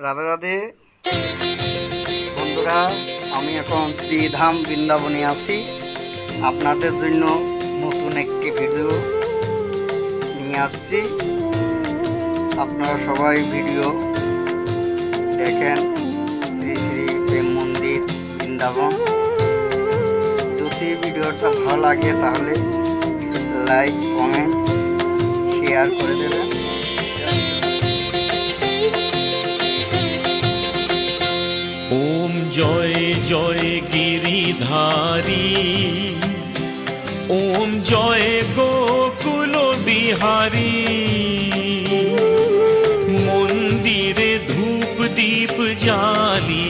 রাধে রাধে বন্ধুরা, আমি এখন শ্রীধাম বৃন্দাবনে আছি। আপনাদের জন্য নতুন একটি ভিডিও নিয়ে আসছি। আপনারা সবাই ভিডিও দেখেন। শ্রী শ্রী প্রেম মন্দির বৃন্দাবন। যদি ভিডিওটা ভালো লাগে তাহলে লাইক, কমেন্ট, শেয়ার করে দেবেন। ओम जय जय गिरिधारी, ओम जय गोकुल बिहारी। मंदिरे धूप दीप जाली,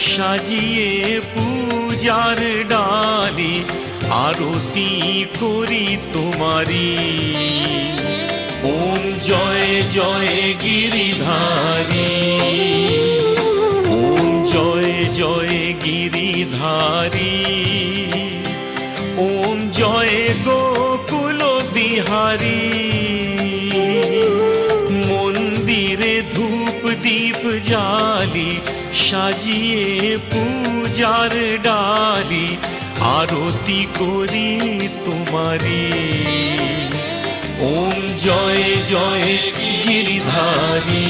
साजिए पूजार डाली, आरती करी तुम्हारी। ओम जय जय गिरिधारी, जय जय गिरिधारी, ओम जय गोकुल बिहारी। मंदिरे धूप दीप जाली, साजिए पूजार डाली, आरती करी तुम्हारी। ओम जय जय गिरिधारी।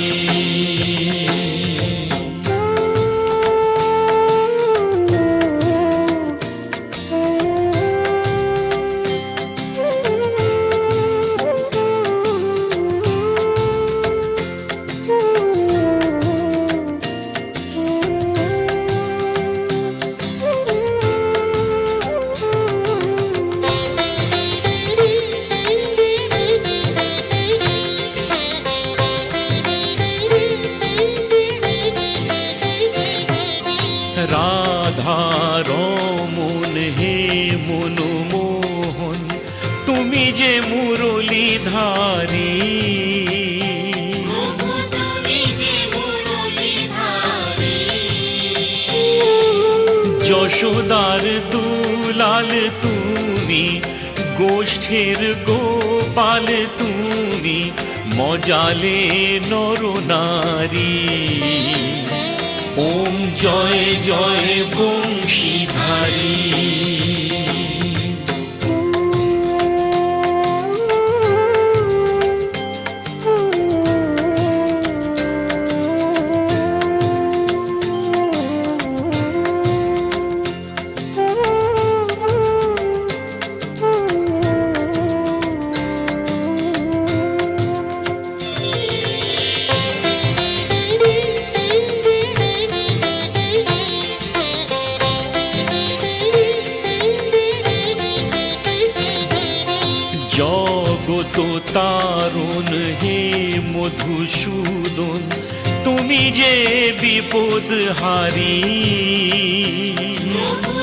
राधा रमन हे मनमोहन, तुमी जे मुरलीधारी। যশোদার দুলাল তুমি, গোষ্ঠীর গোপাল তুমি, মজালে নরনারী। ओम जय जय बंशीधारी। জগত তারুণ হে মধুসূদন, তুমি যে বিপদ হারি।